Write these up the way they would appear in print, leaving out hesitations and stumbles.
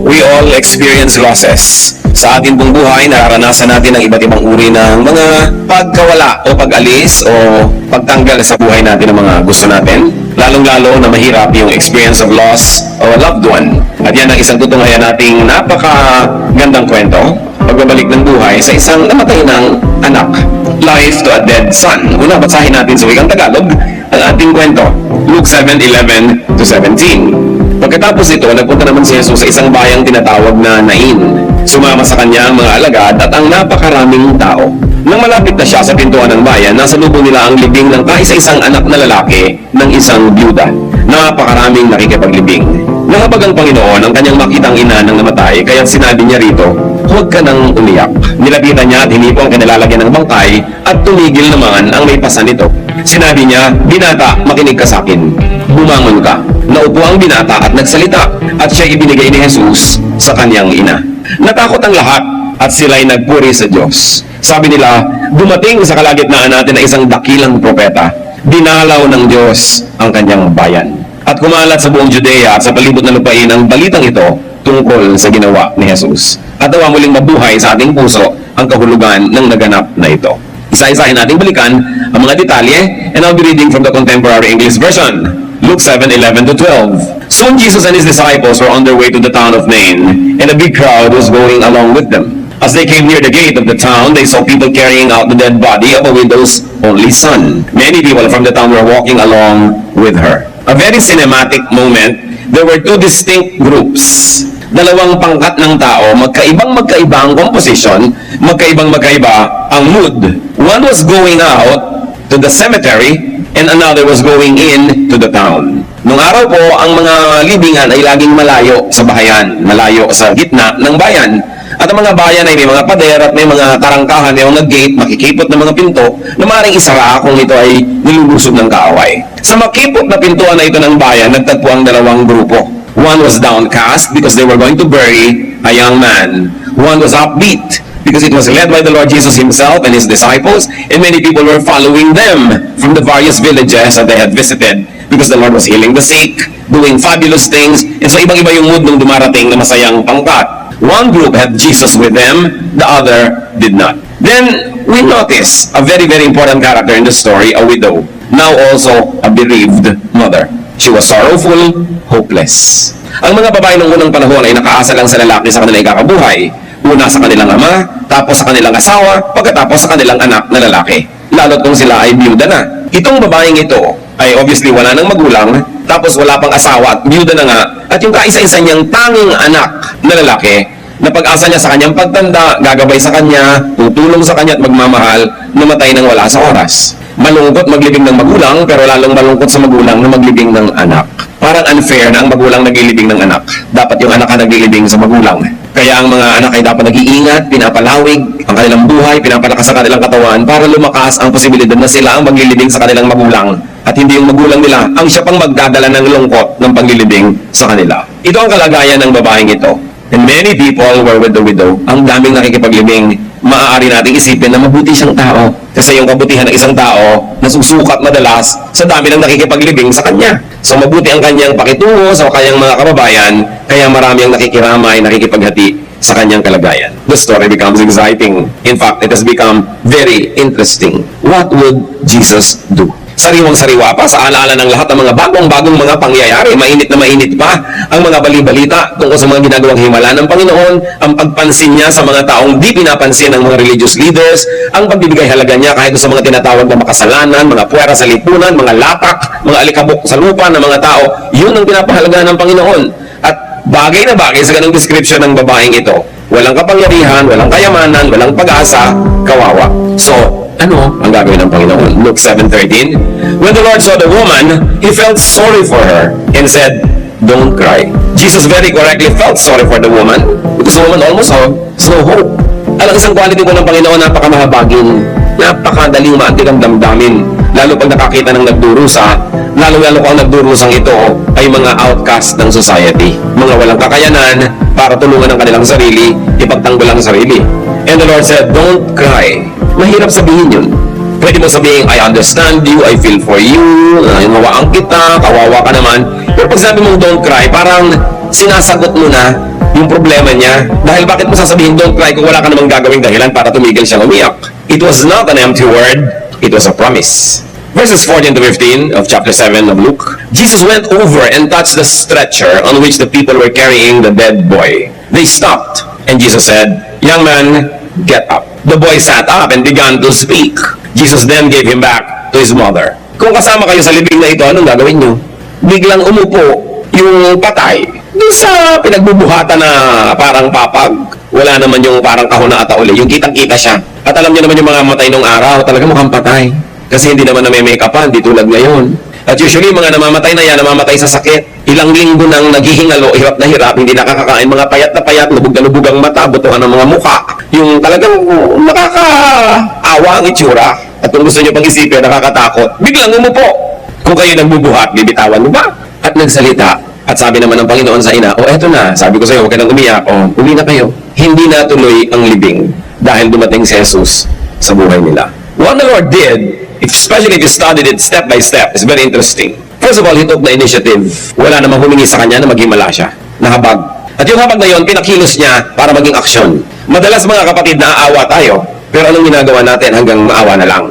We all experience losses. Sa ating buong buhay, nararanasan natin ang iba't ibang uri ng mga pagkawala o pag-alis o pagtanggal sa buhay natin ng mga gusto natin. Lalong-lalo na mahirap yung experience of loss of a loved one. At yan ang isang tutunghayan nating napakagandang kwento. Pagbabalik ng buhay sa isang namatay ng anak. Life to a dead son. Una, basahin natin sa wikang Tagalog ang ating kwento. Luke 7:11 to 17. Pagkatapos nito, nagpunta naman si Jesus sa isang bayang tinatawag na Nain. Sumama sa kanya ang mga alagad at ang napakaraming tao. Nang malapit na siya sa pintuan ng bayan, nasa lubong nila ang libing ng kaisa-isang anak na lalaki ng isang byuda. Napakaraming nakikipaglibing. Nahabag ang Panginoon ang kanyang makitang ina ng namatay, kaya sinabi niya rito, "Huwag ka nang umiyak." Nilapitan niya at hinipo ang kanilalagyan ng bangkay at tumigil naman ang may pasa nito. Sinabi niya, "Binata, makinig ka sa akin. Bumangon ka." Naupo ang binata at nagsalita at siya ibinigay ni Jesus sa kanyang ina. Natakot ang lahat at sila'y nagpuri sa Diyos. Sabi nila, dumating sa kalagitnaan natin na isang dakilang propeta. Dinalaw ng Diyos ang kanyang bayan. At kumalat sa buong Judea at sa palibot na lupain ang balitang ito tungkol sa ginawa ni Jesus. At nawa muling mabuhay sa ating puso ang kahulugan ng naganap na ito. Isa-isahin nating balikan ang mga detalye, and I'll be reading from the Contemporary English Version. Luke 7:11 to 12. Soon Jesus and his disciples were on their way to the town of Nain, and a big crowd was going along with them. As they came near the gate of the town, they saw people carrying out the dead body of a widow's only son. Many people from the town were walking along with her. A very cinematic moment. There were two distinct groups. Dalawang pangkat ng tao, magkaibang-magkaiba ang composition, magkaibang-magkaiba ang mood. One was going out to the cemetery, and another was going in to the town. Nung araw po, ang mga libingan ay laging malayo sa bahayan, malayo sa gitna ng bayan. At ang mga bayan ay may mga pader at may mga tarangkahan, may mga gate, makikipot na mga pinto na maaaring isara kung ito ay nilulusob ng kaaway. Sa makipot na pintuan na ito ng bayan, nagtagpo ang dalawang grupo. One was downcast because they were going to bury a young man. One was upbeat because it was led by the Lord Jesus himself and his disciples, and many people were following them from the various villages that they had visited because the Lord was healing the sick, doing fabulous things, and so ibang-iba yung mood nung dumarating na masayang pangkat. One group had Jesus with them, the other did not. Then we notice a very, very important character in the story, a widow, now also a bereaved mother. She was sorrowful, hopeless. Ang mga babae ng unang panahon ay nakaasa lang sa lalaki sa kanilang ikakabuhay. Una sa kanilang ama, tapos sa kanilang asawa, pagkatapos sa kanilang anak na lalaki. Lalo't kung sila ay biyuda na. Itong babaeng ito ay obviously wala nang magulang, tapos wala pang asawa at biyuda na nga, at yung kaisa-isa niyang tanging anak na lalaki, na pag-asa niya sa kanyang pagtanda, gagabay sa kanya, tutulong sa kanya at magmamahal, namatay nang wala sa oras. Malungkot maglibing ng magulang, pero lalong malungkot sa magulang na maglibing ng anak. Parang unfair na ang magulang naglilibing ng anak. Dapat yung anak ang naglilibing sa magulang. Kaya ang mga anak ay dapat nag-iingat, pinapalawig ang kanilang buhay, pinapalakas ang kanilang katawan para lumakas ang posibilidad na sila ang maglilibing sa kanilang magulang. At hindi yung magulang nila ang siya pang magdadala ng lungkot ng paglilibing sa kanila. Ito ang kalagayan ng babaeng ito. And many people were with the widow. Ang daming nakikipaglibing. Maaari nating isipin na mabuti siyang tao. Kasi yung kabutihan ng isang tao, nasusukat madalas sa dami ng nakikipaglibing sa kanya. So mabuti ang kanyang pakitungo sa kanyang mga kababayan, kaya marami ang nakikiramay, nakikipaghati sa kanyang kalagayan. The story becomes exciting. In fact, it has become very interesting. What would Jesus do? Sariwang-sariwa pa sa alaala ng lahat ng mga bagong-bagong mga pangyayari. Mainit na mainit pa ang mga bali-balita tungkol sa mga ginagawang himala ng Panginoon, ang pagpansin niya sa mga taong di pinapansin ng mga religious leaders, ang pagbibigay halaga niya kahit sa mga tinatawag na makasalanan, mga puwera sa lipunan, mga latak, mga alikabok sa lupa ng mga tao. Yun ang pinapahalaga ng Panginoon. At bagay na bagay sa ganung description ng babaeng ito. Walang kapangyarihan, walang kayamanan, walang pag-asa, kawawa. So, ano ang gagawin ng Panginoon? Luke 7:13. When the Lord saw the woman, He felt sorry for her and said, "Don't cry." Jesus very correctly felt sorry for the woman because the woman almost had no hope. Alang isang quality po ng Panginoon, napakamahabagin, napakadaling maantig ang damdamin. Lalo pag nakakita ng nagdurusa, lalo-lalo kung ang nagdurusang ito ay mga outcast ng society. Mga walang kakayanan para tulungan ang kanilang sarili, ipagtanggol ang sarili. And the Lord said, "Don't cry." Mahirap sabihin yun. Pwede mo sabihin, "I understand you, I feel for you, hawaan kita, kawawa ka naman." Pero pag sabi mong "don't cry", parang sinasagot mo na yung problema niya. Dahil bakit mo sasabihin, don't cry, kung wala ka namang gagawing dahilan para tumigil siyang umiyak? It was not an empty word, it was a promise. Verses 14 to 15 of chapter 7 of Luke. Jesus went over and touched the stretcher on which the people were carrying the dead boy. They stopped, and Jesus said, "Young man, get up." The boy sat up and began to speak. Jesus then gave him back to his mother. Kung kasama kayo sa libing na ito, anong gagawin nyo? Biglang umupo yung patay doon sa pinagbubuhatan na parang papag. Wala naman yung parang kahon na atauli. Yung kitang-kita siya. At alam niyo naman yung mga matay nung araw, talaga mukhang patay. Kasi hindi naman na may make-upan, di tulad ngayon. At usually, mga namamatay na yan, namamatay sa sakit. Ilang linggo nang naghihingalo, hirap na hirap, hindi nakakakain, mga payat na payat, lubog na lubog ang mata, butuhan ng mga mukha. Yung talagang nakakaawa ang itsura. At kung gusto nyo pang isipin, nakakatakot. Biglang umupo. Kung kayo nagbubuhat, bibitawan mo ba? At nagsalita. At sabi naman ng Panginoon sa ina, eto na, sabi ko sa iyo, huwag ka nang umiyak. Umi na kayo. Hindi natuloy ang libing dahil dumating si Jesus sa buhay nila. What the Lord did, especially if you studied it step by step, is very interesting. First of all, he took the initiative. Wala namang humingi sa kanya na maghimala siya. Nahabag. At yung habag na yun, pinakilos niya para maging aksyon. Madalas mga kapatid, naaawa tayo. Pero anong ginagawa natin hanggang maawa na lang?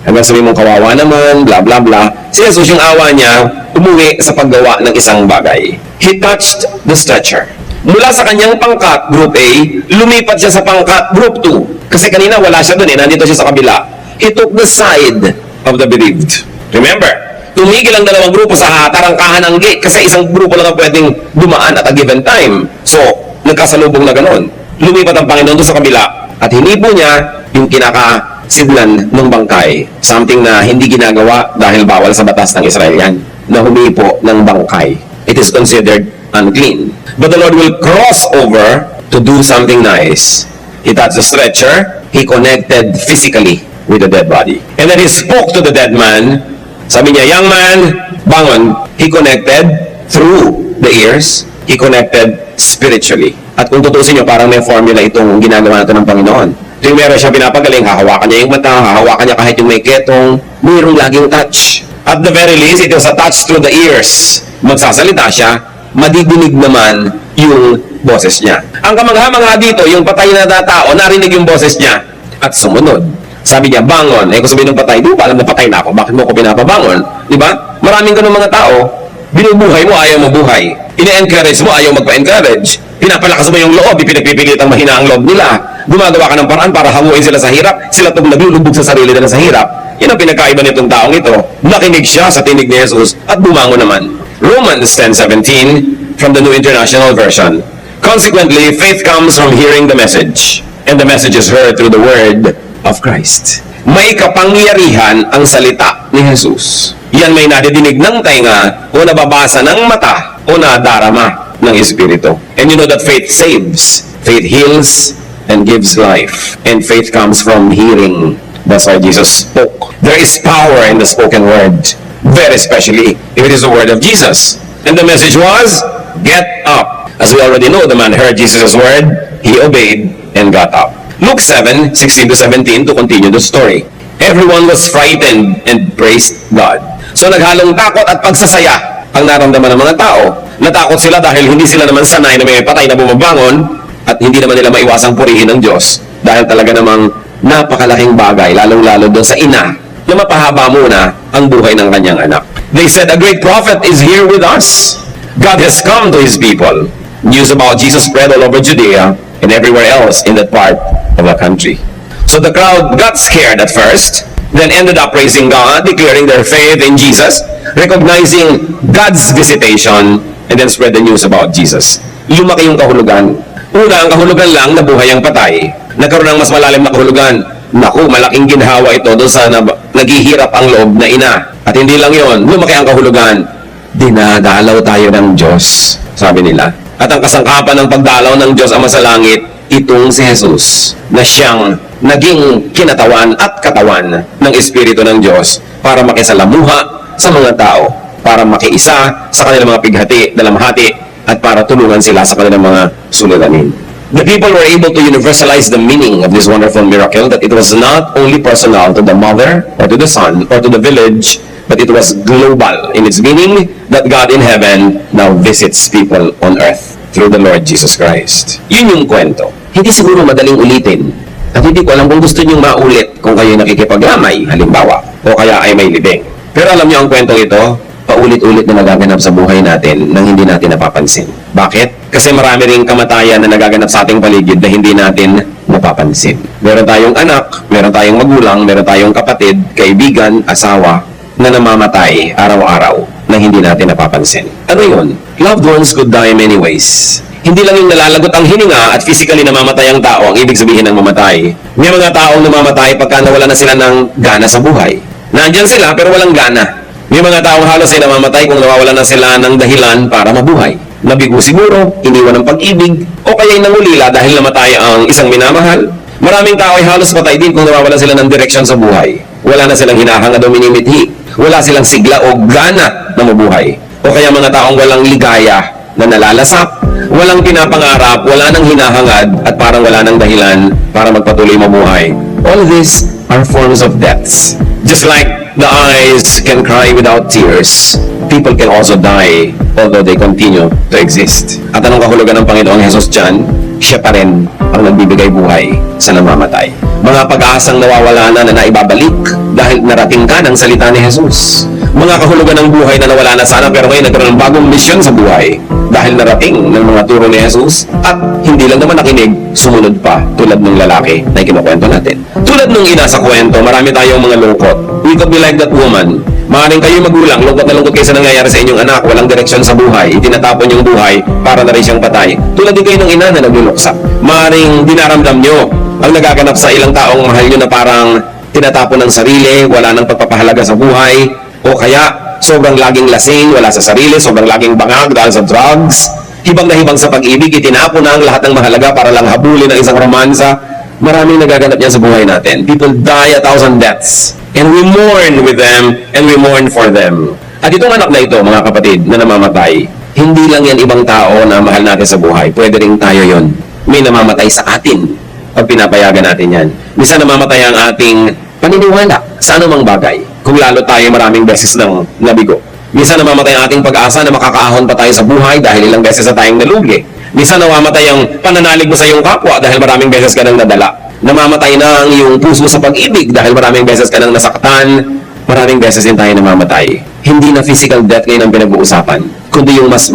Hanggang sabi mong kawawa naman, bla bla bla. Si Jesus, yung awa niya, umuwi sa paggawa ng isang bagay. He touched the stretcher. Mula sa kanyang pangkat, group A, lumipat siya sa pangkat, group 2. Kasi kanina wala siya doon nandito siya sa kabila. He took the side of the bereaved. Remember, tumigil ang dalawang grupo sa tarangkahan ng gate kasi isang grupo lang ang pwedeng dumaan at a given time. So, nagkasalubong na ganoon. Lumipat ang Panginoon doon sa kabila at hinipo niya yung kinakasidlan ng bangkay. Something na hindi ginagawa dahil bawal sa batas ng Israel yan, na humipo ng bangkay. It is considered unclean. But the Lord will cross over to do something nice. He touched the stretcher. He connected physically with the dead body. And then he spoke to the dead man. Sabi niya, young man, bangon. He connected through the ears. He connected spiritually. At kung tutusin niyo, parang may formula itong ginagawa natin ng Panginoon. Tuwing meron siya pinapagaling, hahawakan niya yung mata, hahawakan niya kahit yung may ketong, mayroong laging touch. At the very least, it was a touch through the ears. Magsasalita siya, madidinig naman yung boses niya. Ang kamangha-mangha dito, yung patay na tao, narinig yung boses niya at sumunod. Sabi niya, bangon. Kung sabihin ng patay, di ba alam na patay na ako? Bakit mo ako pinapabangon? Di ba? Maraming ganun mga tao, binubuhay mo, ayaw mo buhay. Ine-encourage mo, ayaw magpa-encourage. Pinapalakas mo yung loob, ipinagpipilitang mahina ang loob nila. Gumagawa ka ng paraan para hanguin sila sa hirap. Sila itong naglulubog sa sarili nila sa hirap. Yan ang pinagkaiba nitong taong ito. Nakinig siya sa tinig ni Jesus at bumangon naman. Romans 10:17 from the New International Version. Consequently, faith comes from hearing the message, and the message is heard through the word of Christ. May kapangyarihan ang salita ni Jesus. Yan may nadidinig ng tainga o nababasa ng mata o nadarama ng Espiritu. And you know that faith saves. Faith heals and gives life. And faith comes from hearing. That's why Jesus spoke. There is power in the spoken word. Very especially if it is the word of Jesus. And the message was, get up. As we already know, the man heard Jesus' word, he obeyed, and got up. Luke 7:16-17 to continue the story. Everyone was frightened and praised God. So naghalong takot at pagsasaya ang naramdaman ng mga tao. Natakot sila dahil hindi sila naman sanay na may patay na bumabangon at hindi naman nila maiwasang purihin ng Diyos dahil talaga namang napakalaking bagay, lalong-lalo doon sa ina na mapahaba muna ang buhay ng kanyang anak. They said, a great prophet is here with us. God has come to His people. News about Jesus spread all over Judea and everywhere else in that part of the country. So the crowd got scared at first, then ended up praising God, declaring their faith in Jesus, recognizing God's visitation, and then spread the news about Jesus. Lumaki yung kahulugan. Una, ang kahulugan lang na buhay ang patay. Nagkaroon ng mas malalim na kahulugan. Naku, malaking ginhawa ito doon sa naghihirap ang loob na ina. At hindi lang yon, lumaki ang kahulugan. Dinadalaw tayo ng Diyos, sabi nila. At ang kasangkapan ng pagdalaw ng Diyos Ama sa langit, itong si Jesus, na siyang naging kinatawan at katawan ng Espiritu ng Diyos para makisalamuha sa mga tao, para makiisa sa kanilang mga pighati, dalamhati, at para tulungan sila sa kanilang mga suliranin. The people were able to universalize the meaning of this wonderful miracle, that it was not only personal to the mother or to the son or to the village, but it was global in its meaning that God in heaven now visits people on earth. through the Lord Jesus Christ. Yun yung kwento. Hindi siguro madaling ulitin. At hindi ko alam kung gusto niyong maulit kung kayo nakikipaglamay, halimbawa, o kaya ay may libing. Pero alam niyo ang kwentong ito, paulit-ulit na nagaganap sa buhay natin nang hindi natin napapansin. Bakit? Kasi marami ring kamatayan na nagaganap sa ating paligid na hindi natin napapansin. Meron tayong anak, meron tayong magulang, meron tayong kapatid, kaibigan, asawa, na namamatay araw-araw na hindi natin napapansin. Ano yun? Loved ones could die many ways. Hindi lang yung nalalagot ang hininga at physically namamatay ang tao ang ibig sabihin ng mamatay. May mga taong namamatay pagka nawala na sila ng gana sa buhay. Nandiyan sila pero walang gana. May mga taong halos ay namamatay kung nawawala na sila ng dahilan para mabuhay. Nabigo siguro, iniwan ng pag-ibig, o kaya'y nangulila dahil namatay ang isang minamahal. Maraming tao ay halos patay din kung nawawala sila ng direksyon sa buhay. Wala na silang hinahangad o minimithi. Wala silang sigla o gana na mabuhay. O kaya mga taong walang ligaya na nalalasap, walang pinapangarap, wala nang hinahangad, at parang wala nang dahilan para magpatuloy mabuhay. All these are forms of deaths. Just like the eyes can cry without tears, people can also die although they continue to exist. At anong kahulugan ng Panginoong Hesus dyan? Siya pa rin ang nagbibigay buhay sa namamatay. Mga pag-aasang nawawala na naibabalik dahil narating ka ng salita ni Jesus. Mga kahulugan ng buhay na nawala na sana pero ngayon nagkaroon ng bagong misyon sa buhay dahil narating ng mga turo ni Jesus at hindi lang naman nakinig, sumunod pa tulad ng lalaki na ikinukwento natin. Tulad ng ina sa kwento, marami tayong mga lungkot. We could be like that woman. Maaaring kayo magulang, lungkot na lungkot kayo sa nangyayari sa inyong anak, walang direksyon sa buhay, itinatapon yung buhay para na rin siyang patay. Tulad din kayo ng ina na nagluluksa. Maaaring dinaramdam nyo ang nagaganap sa ilang taong mahal nyo na parang tinatapon ng sarili, wala nang pagpapahalaga sa buhay, o kaya sobrang laging lasing, wala sa sarili, sobrang laging bangag dahil sa drugs, hibang na hibang sa pag-ibig, itinapon na ang lahat ng mahalaga para lang habulin ang isang romansa. Maraming nagaganap yan sa buhay natin. People die 1,000 deaths. And we mourn with them, and we mourn for them. At itong anak na ito, mga kapatid, na namamatay, hindi lang yan ibang tao na mahal natin sa buhay. Pwede rin tayo yon. May namamatay sa atin pag pinapayagan natin yan. Minsan namamatay ang ating paniniwala sa anumang bagay. Kung lalo tayo maraming beses ng nabigo. Minsan namamatay ang ating pag-asa na makakaahon pa tayo sa buhay dahil ilang beses na tayong nalugi. Minsan namamatay ang pananalig mo sa iyong kapwa dahil maraming beses ka nang nadala. Namamatay na ang iyong puso sa pag-ibig dahil maraming beses ka nang nasaktan. Maraming beses din tayo namamatay. Hindi na physical death ngayon ang pinag-uusapan, kundi yung mas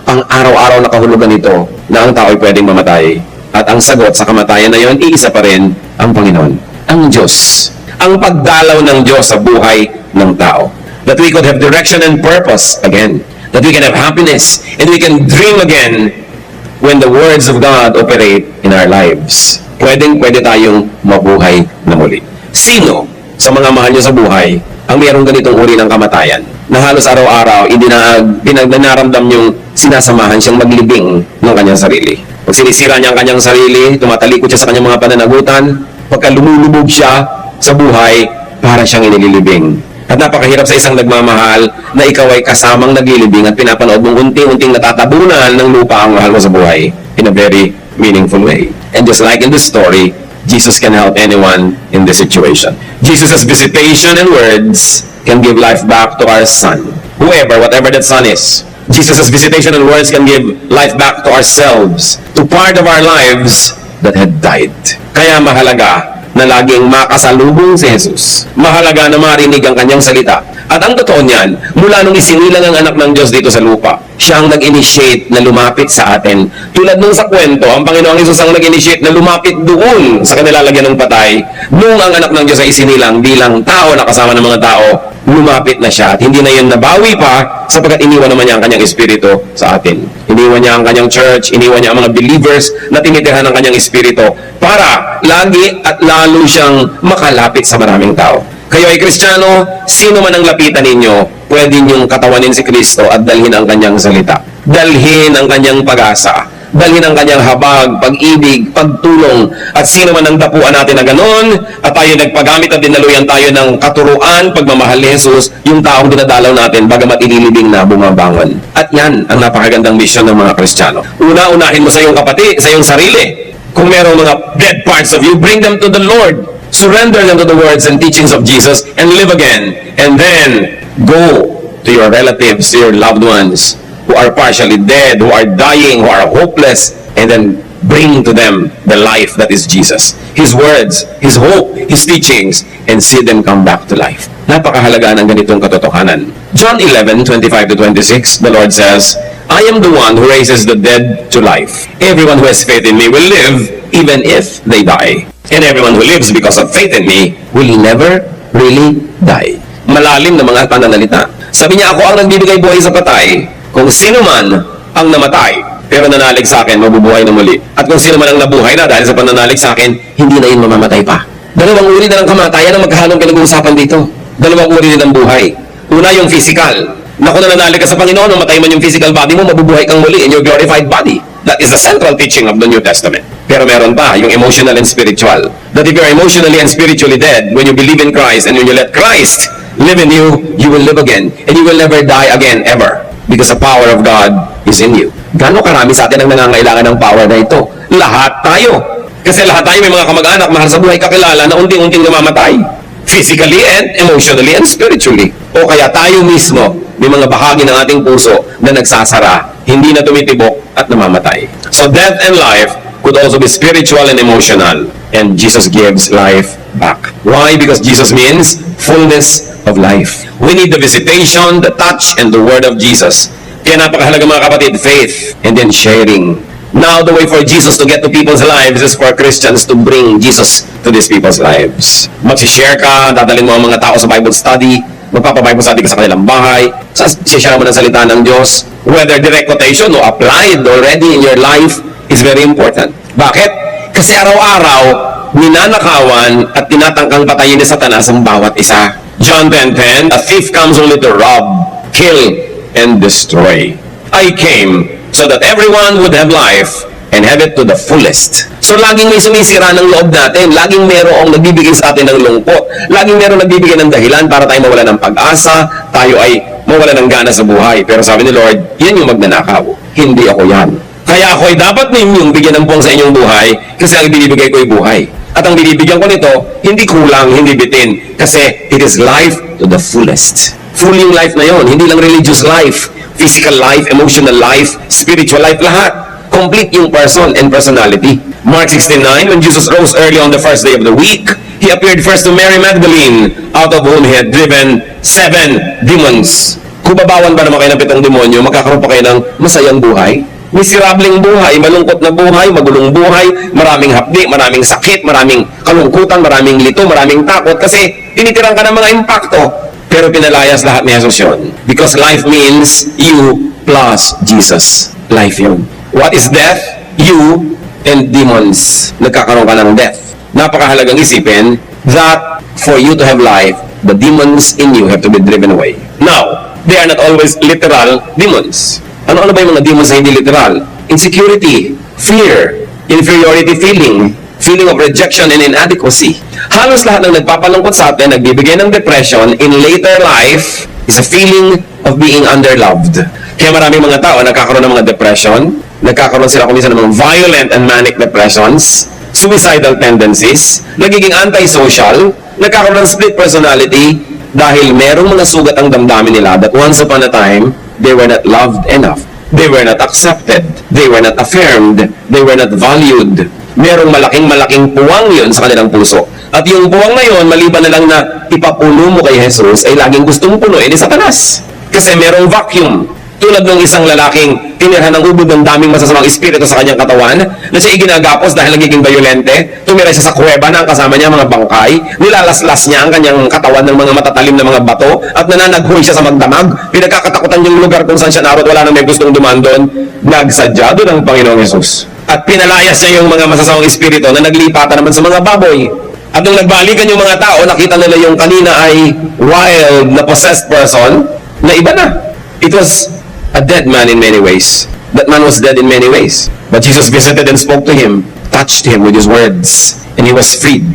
ang araw-araw na kahulugan nito na ang tao ay pwedeng mamatay. At ang sagot sa kamatayan na yon, iisa pa rin ang Panginoon, ang Diyos. Ang pagdalaw ng Diyos sa buhay ng tao. That we could have direction and purpose again. That we can have happiness and we can dream again when the words of God operate in our lives. Pwede tayong mabuhay na muli. Sino sa mga mahal niyo sa buhay ang mayroong ganitong uri ng kamatayan na halos araw-araw pinagnaramdam yung sinasamahan siyang maglibing ng kanyang sarili? Pag sinisira niya ang kanyang sarili, tumatalikod siya sa kanyang mga pananagutan, pagka lumulubog siya sa buhay, para siyang inililibing. At napakahirap sa isang nagmamahal na ikaw ay kasamang naglilibing at pinapanood mong unti-unting natatabunan ng lupa ang mahal mo sa buhay in a very meaningful way. And just like in the story, Jesus can help anyone in this situation. Jesus' visitation and words can give life back to our son. Whoever, whatever that son is. Jesus' visitation and words can give life back to ourselves, to part of our lives that had died. Kaya mahalaga na laging makasalubong si Jesus. Mahalaga na marinig ang kanyang salita. At ang totoo niyan, mula nung isinilang ang anak ng Diyos dito sa lupa, siya ang nag-initiate na lumapit sa atin. Tulad nung sa kwento, ang Panginoong Hesus ang nag-initiate na lumapit doon sa kanilalagyan ng patay. Nung ang anak ng Diyos ay isinilang bilang tao na kasama ng mga tao, lumapit na siya. At hindi na yun nabawi pa sapagkat iniwan naman niya ang kanyang espiritu sa atin. Iniwan niya ang kanyang church, iniwan niya ang mga believers na tinitirhan ng kanyang espiritu para lagi at lalo siyang makalapit sa maraming tao. Kayo ay Kristiyano, sino man ang lapitan ninyo, pwede niyong katawanin si Kristo at dalhin ang kanyang salita. Dalhin ang kanyang pag-asa. Dalhin ang kanyang habag, pag-ibig, pagtulong. At sino man ang dapuan natin na ganon, at tayo nagpagamit at dinaluyan tayo ng katuruan, pagmamahal ni Jesus, yung taong dinadalaw natin, bagamat inilibing na bumabangon. At yan ang napakagandang misyon ng mga Kristiyano. Una-unahin mo sa iyong kapatid, sa iyong sarili. Kung merong mga dead parts of you, bring them to the Lord. Surrender them to the words and teachings of Jesus and live again. And then, go to your relatives, to your loved ones, who are partially dead, who are dying, who are hopeless, and then bring to them the life that is Jesus. His words, His hope, His teachings, and see them come back to life. Napakahalaga ng ganitong katotohanan. John 11:25-26, the Lord says, I am the one who raises the dead to life. Everyone who has faith in me will live even if they die. And everyone who lives because of faith in me will never really die. Malalim na mga pananalita. Sabi niya, ako ang nagbibigay buhay sa patay. Kung sino man ang namatay, pero nanalig sa akin, mabubuhay na muli. At kung sino man ang nabuhay na dahil sa pananalig sa akin, hindi na yun mamamatay pa. Dalawang uri na ng kamatayan ang magkahalong pinag-uusapan dito. Dalawang uri din ng buhay. Una, yung physical. Na kung nananalig ka sa Panginoon, mamatay man yung physical body mo, mabubuhay kang muli in your glorified body. That is the central teaching of the New Testament. Pero meron pa, yung emotional and spiritual. That if you're emotionally and spiritually dead, when you believe in Christ and when you let Christ live in you, you will live again. And you will never die again, ever. Because the power of God is in you. Gano'ng karami sa atin ang nangangailangan ng power na ito? Lahat tayo. Kasi lahat tayo may mga kamag-anak, mahal sa buhay, kakilala na unting-unting namamatay. Physically and emotionally and spiritually. O kaya tayo mismo, may mga bahagi ng ating puso na nagsasara, hindi na tumitibok at namamatay. So death and life could also be spiritual and emotional. And Jesus gives life back. Why? Because Jesus means fullness of life. We need the visitation, the touch, and the word of Jesus. Kaya napakahalaga mga kapatid, faith and then sharing. Now, the way for Jesus to get to people's lives is for Christians to bring Jesus to these people's lives. Mag-share ka, dadalhin mo ang mga tao sa Bible study, magpapa-Bible study ka sa kanilang bahay, share mo ng salita ng Diyos. Whether direct quotation o applied already in your life is very important. Bakit? Kasi araw-araw, ninanakawan at tinatangkang patayin ni Satanas ang bawat isa. John 10:10, a thief comes only to rob, kill, and destroy. I came so that everyone would have life and have it to the fullest. So laging may sumisira ng loob natin. Laging merong nagbibigay sa atin ng lungkot. Laging merong nagbibigay ng dahilan para tayo mawala ng pag-asa, tayo ay mawala ng gana sa buhay. Pero sabi ni Lord, yan yung magnanakaw. Hindi ako yan. Kaya ako ay dapat ninyong bigyan ng puwang sa inyong buhay kasi ang binibigay ko ay buhay. At ang binibigyan ko nito, hindi kulang, hindi bitin. Kasi it is life to the fullest. Full yung life na yon, hindi lang religious life, physical life, emotional life, spiritual life, lahat. Complete yung person and personality. Mark 16:9, when Jesus rose early on the first day of the week, He appeared first to Mary Magdalene, out of whom He had driven 7 demons. Kung babawan ba naman kayo ng 7 demonyo, magkakaroon pa kayo ng masayang buhay? Miserableng buhay, malungkot na buhay, magulong buhay, maraming hapdi, maraming sakit, maraming kalungkutan, maraming lito, maraming takot, kasi tinitiran ka ng mga impakto. Pero pinalayas lahat ni Jesus yun. Because life means you plus Jesus. Life yun. What is death? You and demons. Nagkakaroon ka ng death. Napakahalagang isipin that for you to have life, the demons in you have to be driven away. Now, they are not always literal demons. Ano ba yung mga demons na hindi literal? Insecurity, fear, inferiority feeling, feeling of rejection and inadequacy. Halos lahat ng nagpapalungkot sa atin, nagbibigay ng depression in later life is a feeling of being underloved. Kaya maraming mga tao nagkakaroon ng mga depression, nagkakaroon sila kuminsan ng mga violent and manic depressions, suicidal tendencies, nagiging antisocial, nagkakaroon ng split personality dahil merong mga sugat ang damdamin nila that once upon a time, they were not loved enough. They were not accepted. They were not affirmed. They were not valued. Merong malaking puwang yun sa kanilang puso. At yung puwang na yun, maliban na lang na ipapuno mo kay Jesus, ay laging gustong punuin ni Satanas. Kasi merong vacuum. Tulad ng isang lalaking tinirhan ng ubod ng daming masasamang espiritu sa kanyang katawan, na siya iginagapos dahil nagiging violente, tumira siya sa kuweba na ang kasama niya mga bangkay, nilalaslas niya ang kanyang katawan ng mga matatalim na mga bato, at nananaghoy siya sa magdamag, pinagkakatakutan yung lugar kung saan siya naroon, wala nang may gustong dumaan doon, nagsadya doon ang Panginoong Yesus. At pinalayas niya yung mga masasamang espiritu na naglipatan naman sa mga baboy. At nung nagbalikan yung mga tao, nakita nila yung kanina ay wild na possessed person, na iba na. It was a dead man in many ways. That man was dead in many ways. But Jesus visited and spoke to him, touched him with his words, and he was freed.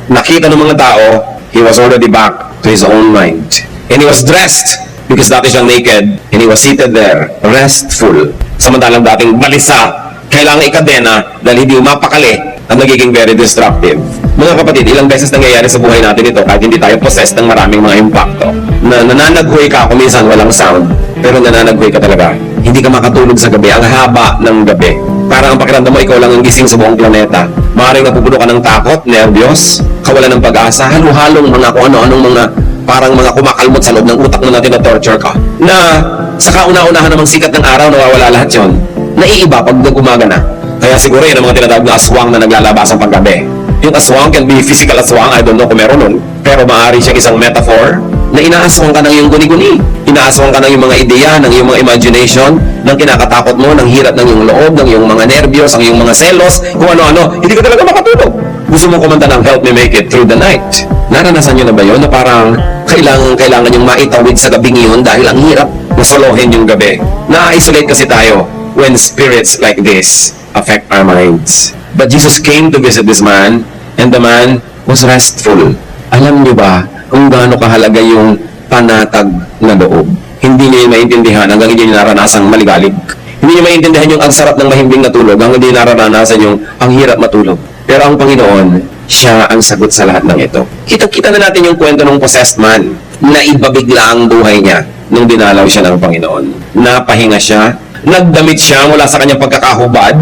Nakita ng mga tao, he was already back to his own mind. And he was dressed, because dati siyang naked, and he was seated there, restful. Samantalang dating balisa, kailangan ikadena dahil hindi mapakali at nagiging very destructive. Mga kapatid, ilang beses nangyayari sa buhay natin ito kahit hindi tayo possessed ng maraming mga impacto. Na nananaghoy ka kung minsan walang sound, pero nananaghoy ka talaga Hindi ka makatulog sa gabi. Ang haba ng gabi. Parang ang pakiramdam mo, ikaw lang ang gising sa buong planeta. Maaaring napupuno ka ng takot, nervyos, kawalan ng pag-asa, halo-halong mga kung ano-anong mga parang mga kumakalmot sa loob ng utak mo natin na torture ka. Na sa kauna-unahan namang sikat ng araw, nawawala lahat yon. Naiiba pag umaga na. Kaya siguro yun ang mga tinatawag na aswang na naglalabasan paggabi. Yung aswang can be physical aswang, I don't know kung meron nun. Pero maaari siyang isang metaphor na inaaswang ka ng iyong guni-guni. Inaaswang ka ng iyong mga ideya, ng iyong mga imagination, ng kinakatakot mo, ng hirap ng iyong loob, ng iyong mga nervyos, ng iyong mga selos, kung ano-ano. Hindi ka talaga makatulog. Gusto mo kumanta ng Help Me Make It Through the Night. Naranasan nyo na ba yun na parang kailangan yung maitawid sa gabing yun dahil ang hirap na solohin yung gabi. Na-isolate kasi tayo when spirits like this affect our minds. But Jesus came to visit this man, and the man was restful. Alam niyo ba kung gaano kahalaga yung panatag na loob? Hindi niyo maintindihan hanggang hindi niyo naranasang maligalig. Hindi niyo maintindihan yung ang sarap ng mahimbing na tulog hanggang hindi nararanasan yung ang hirap matulog. Pero ang Panginoon, siya ang sagot sa lahat ng ito. Kita na natin yung kwento ng possessed man na ibabigla ang buhay niya nung dinalaw siya ng Panginoon. Napahinga siya, nagdamit siya mula sa kanyang pagkakahubad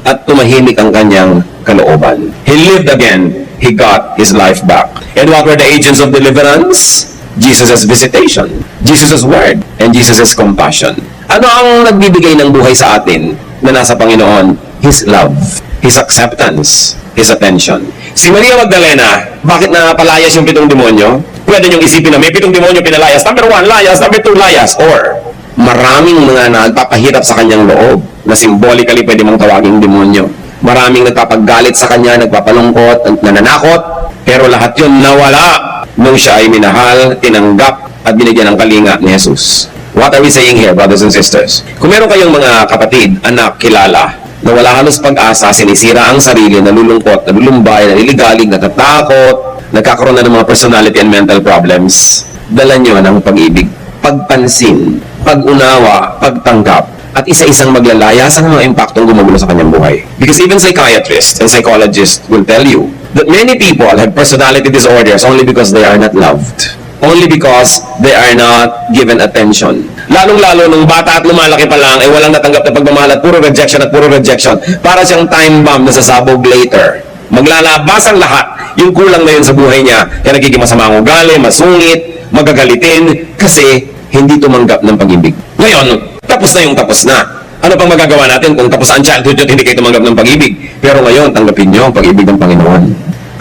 at tumahimik ang kanyang kalooban. He lived again. He got his life back. And what were the agents of deliverance? Jesus' visitation, Jesus' word, and Jesus' compassion. Ano ang nagbibigay ng buhay sa atin na nasa Panginoon? His love, His acceptance, His attention. Si Maria Magdalena, bakit napalayas yung 7 demonyo? Pwede niyong isipin na may 7 demonyo pinalayas. Number 1, layas. Number 2, layas. Or, maraming mga nagpapahirap sa kanyang loob na symbolically pwede mong tawaging demonyo. Maraming nagpapagalit sa kanya, nagpapalungkot, nananakot, pero lahat yun nawala nung siya ay minahal, tinanggap, at binigyan ng kalinga ni Jesus. What are we saying here, brothers and sisters? Kung meron kayong mga kapatid, anak, kilala, na wala halos pag-asa, sinisira ang sarili, nalulungkot, nalulumbay, naliligalig, natatakot, nagkakaroon na ng mga personality and mental problems, dala nyo ng pag-ibig, pagpansin, pag-unawa, pagtanggap, at isa-isang maglalaya sa mga impaktong gumugulo sa kanyang buhay. Because even psychiatrists and psychologists will tell you that many people have personality disorders only because they are not loved. Only because they are not given attention. Lalong-lalo nung bata at lumalaki pa lang, ay walang natanggap na pagmamahal at puro rejection. Para siyang time bomb na sasabog later. Maglalabas ang lahat. Yung kulang na yun sa buhay niya. Kaya nagiging masama ang ugali, masungit, magagalitin, kasi hindi tumanggap ng pag-ibig. Ngayon, tapos na yung tapos na. Ano pang magagawa natin kung tapos ang childhood yun, hindi kayo tumanggap ng pag-ibig? Pero ngayon, tanggapin nyo ang pag-ibig ng Panginoon.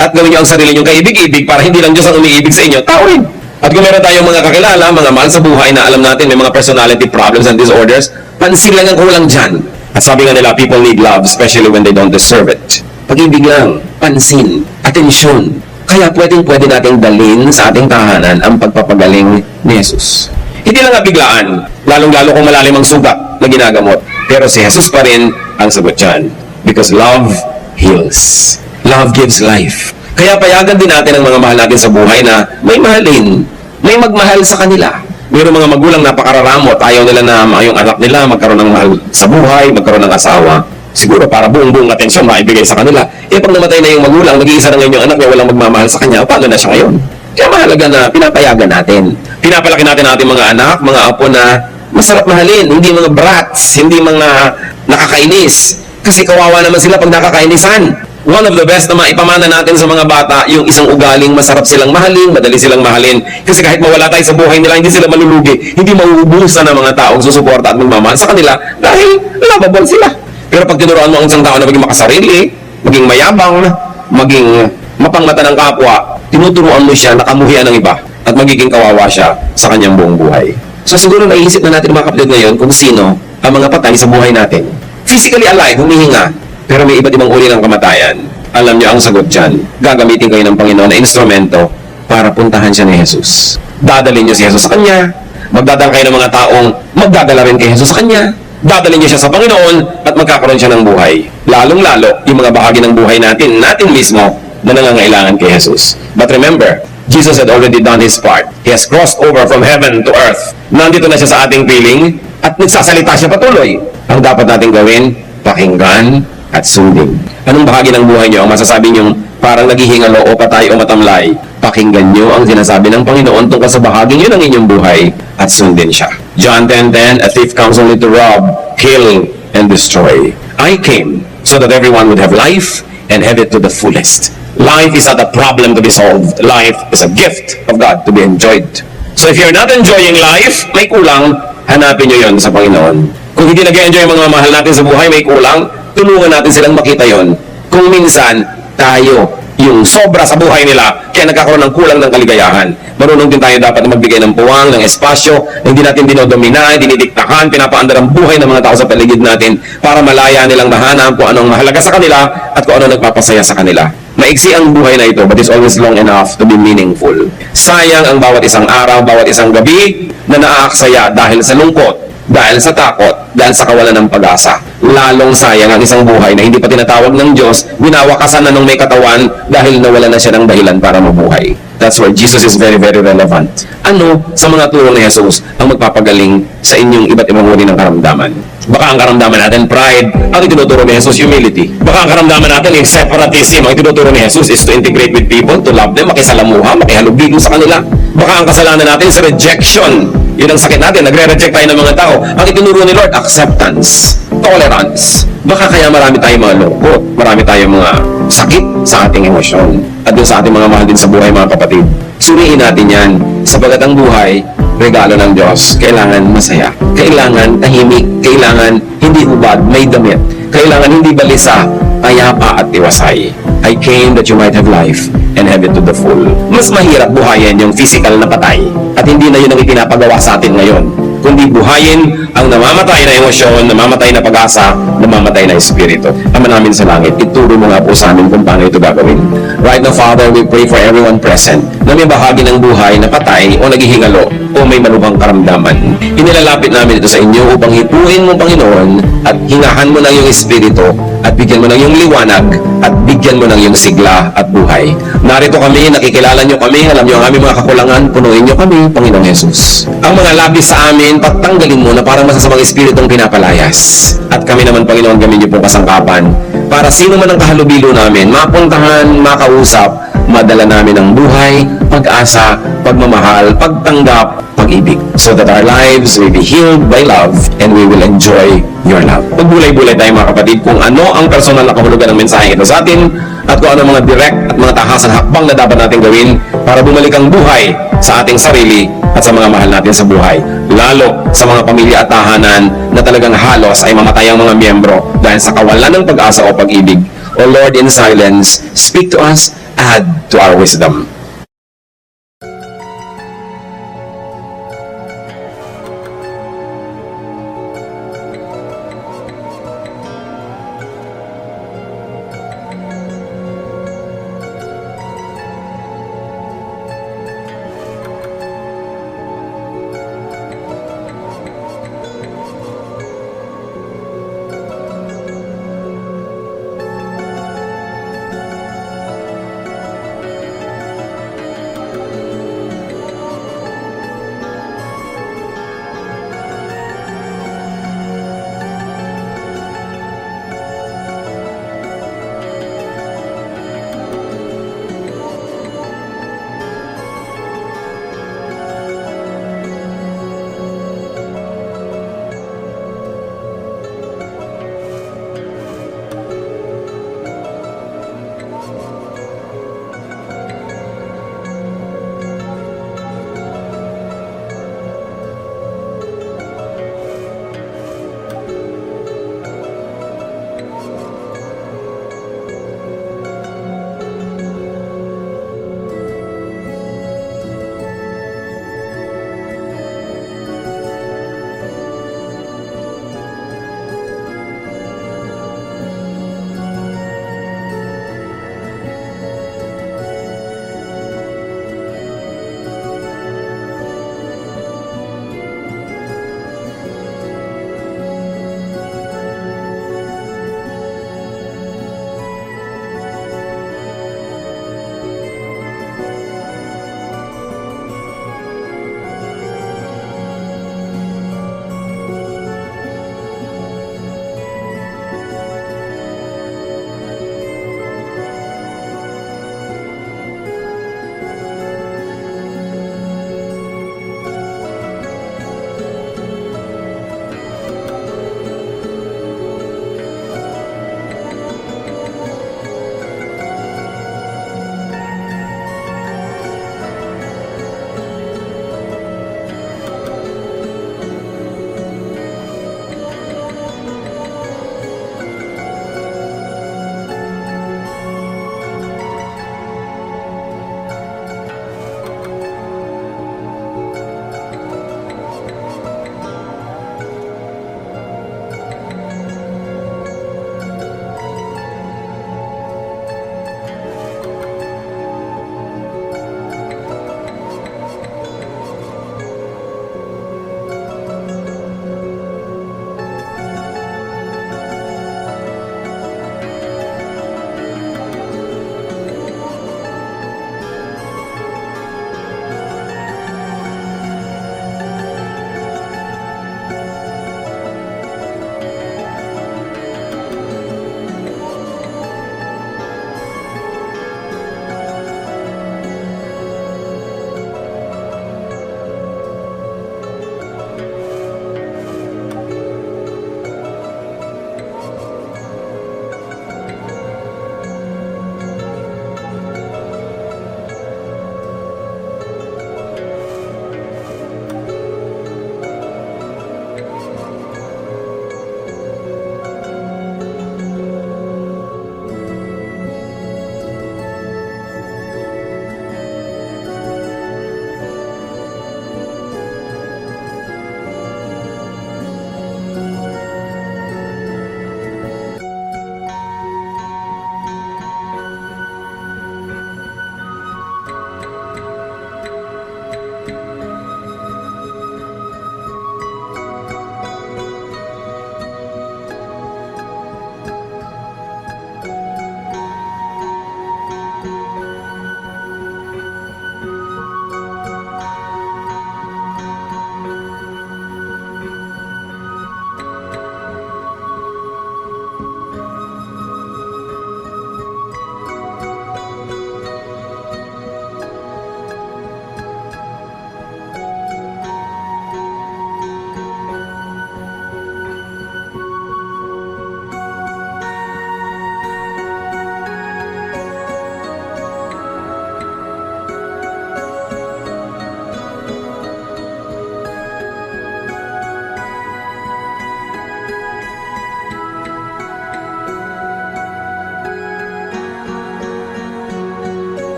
At gawin nyo ang sarili nyo kaibig-ibig para hindi lang Diyos ang umiibig sa inyo, tao rin. At kung meron tayong mga kakilala, mga mahal sa buhay na alam natin may mga personality problems and disorders, pansin lang ang kulang dyan. At sabi nga nila, people need love, especially when they don't deserve it. Pag-ibig lang, pansin, atensyon. Kaya pwede nating dalhin sa ating tahanan ang pagpapagaling ni Jesus. Hindi lang biglaan, lalong-lalo kung malalim ang sugat na ginagamot. Pero si Jesus pa rin ang sagot dyan. Because love heals. Love gives life. Kaya payagan din natin ang mga mahal natin sa buhay na may mahalin, may magmahal sa kanila. Mayroong mga magulang napakararamot, ayaw nila na yung anak nila magkaroon ng mahal sa buhay, magkaroon ng asawa. Siguro para buong atensyon maibigay sa kanila. Pag namatay na yung magulang, nag-iisa na ngayon yung anak niya, walang magmamahal sa kanya, paano na siya ngayon? Kaya mahalaga na pinapayagan natin. Pinapalaki natin ating mga anak, mga apo na masarap mahalin, hindi mga brats, hindi mga nakakainis. Kasi kawawa naman sila pag nakakainisan. One of the best na maipamana natin sa mga bata, yung isang ugaling masarap silang mahalin, madali silang mahalin. Kasi kahit mawala tayo sa buhay nila, hindi sila malulugi, hindi mauubusan ng mga taong susuporta at magmamahal sa kanila dahil lovable sila. Pero pag tinuruan mo ang isang tao na maging makasarili, maging mayabang, maging mapangmata ng kapwa, tinuturuan mo siya na kamuhian ng iba at magiging kawawa siya sa kanyang buong buhay. So siguro naiisip na natin mga kapatid ngayon kung sino ang mga patay sa buhay natin. Physically alive, humihinga, pero may iba't ibang uri ng kamatayan. Alam niyo ang sagot dyan. Gagamitin kayo ng Panginoon na instrumento para puntahan siya ni Jesus. Dadalhin niyo si Jesus sa kanya. Magdadala kayo ng mga taong magdadala rin kay Jesus sa kanya. Dadalhin niyo siya sa Panginoon at magkakaroon siya ng buhay. Lalong-lalo yung mga bahagi ng buhay natin mismo na nangangailangan kay Jesus. But remember, Jesus had already done His part. He has crossed over from heaven to earth. Nandito na siya sa ating piling at nagsasalita siya patuloy. Ang dapat natin gawin, pakinggan at sundin. Anong bahagi ng buhay niyo ang masasabi niyong parang naghihingalo o patay o matamlay? Pakinggan niyo ang sinasabi ng Panginoon tungkol sa bahaging yun ng inyong buhay at sundin siya. John 10:10, a thief comes only to rob, kill, and destroy. I came so that everyone would have life and have it to the fullest. Life is not a problem to be solved. Life is a gift of God to be enjoyed. So if you're not enjoying life, may kulang, hanapin nyo yon sa Panginoon. Kung hindi nag-enjoy ang mga mahal natin sa buhay, may kulang, tulungan natin silang makita yon. Kung minsan, tayo, yung sobra sa buhay nila, kaya nagkakaroon ng kulang ng kaligayahan. Marunong din tayo dapat na magbigay ng puwang, ng espasyo, hindi natin dinodomina, dinidiktakan, pinapaandar ang buhay ng mga tao sa paligid natin para malaya nilang mahanap kung anong mahalaga sa kanila at kung ano nagpapasaya sa kanila. Maiksi ang buhay na ito, but it's always long enough to be meaningful. Sayang ang bawat isang araw, bawat isang gabi na naaaksaya dahil sa lungkot, dahil sa takot, dahil sa kawalan ng pag-asa. Lalong sayang ang isang buhay na hindi pa tinatawag ng Diyos, winawakasan na nung may katawan dahil nawala na siya ng dahilan para mabuhay. That's where Jesus is very, very relevant. Ano sa mga turo ni Jesus ang magpapagaling sa inyong iba't ibang uri ng karamdaman? Baka ang karamdaman natin, pride. Ang itinuturo ni Jesus, humility. Baka ang karamdaman natin, yung separatism. Ang itinuturo ni Jesus is to integrate with people, to love them, makisalamuha, makihalubilo sa kanila. Baka ang kasalanan natin is rejection. Yun ang sakit natin, nagre-reject tayo ng mga tao. Ang itinuro ni Lord, acceptance, tolerance. Baka kaya marami tayong mga lungkot, marami tayong mga sakit sa ating emosyon. At dun sa ating mga mahal din sa buhay, mga kapatid. Suriin natin yan, sapagat ang buhay, regalo ng Diyos. Kailangan masaya. Kailangan tahimik. Kailangan hindi hubad, may damit. Kailangan hindi balisa, payapa at tiwasay. I came that you might have life and have it to the full. Mas mahirap buhayin yung physical na patay. At hindi na yun ang ipinapagawa sa atin ngayon. Kundi buhayin ang namamatay na emosyon, namamatay na pag-asa, namamatay na espiritu. Ama namin sa langit, ituro mo nga po sa amin kung paano ito gagawin. Right now, Father, we pray for everyone present na may bahagi ng buhay na patay o naghihingalo o may malubhang karamdaman. Inilalapit namin ito sa inyo upang hipuin mo, Panginoon, at hingahan mo ng iyong espiritu at bigyan mo ng iyong liwanag at bigyan mo ng iyong sigla at buhay. Narito kami, nakikilala nyo kami, alam nyo ang aming mga kakulangan, punuin nyo kami, Panginoong Jesus. Ang mga labis sa amin, patanggalin mo na parang masasamang espiritong pinapalayas. At kami naman, Panginoon, gamin niyo po kasangkapan para sino man ang kahalubilo namin, mapuntahan, makausap, madala namin ang buhay, pag-asa, pagmamahal, pagtanggap, pag-ibig. So that our lives will be healed by love and we will enjoy your love. Pagbulay-bulay tayo, mga kapatid, kung ano ang personal na kahulugan ng mensahe ito sa atin at kung ano mga direct at mga tahasan hakbang na dapat natin gawin para bumalik ang buhay sa ating sarili at sa mga mahal natin sa buhay. Lalo sa mga pamilya at tahanan na talagang halos ay mamatay ang mga miyembro dahil sa kawalan ng pag-asa o pag-ibig. O Lord, in silence, speak to us, add to our wisdom.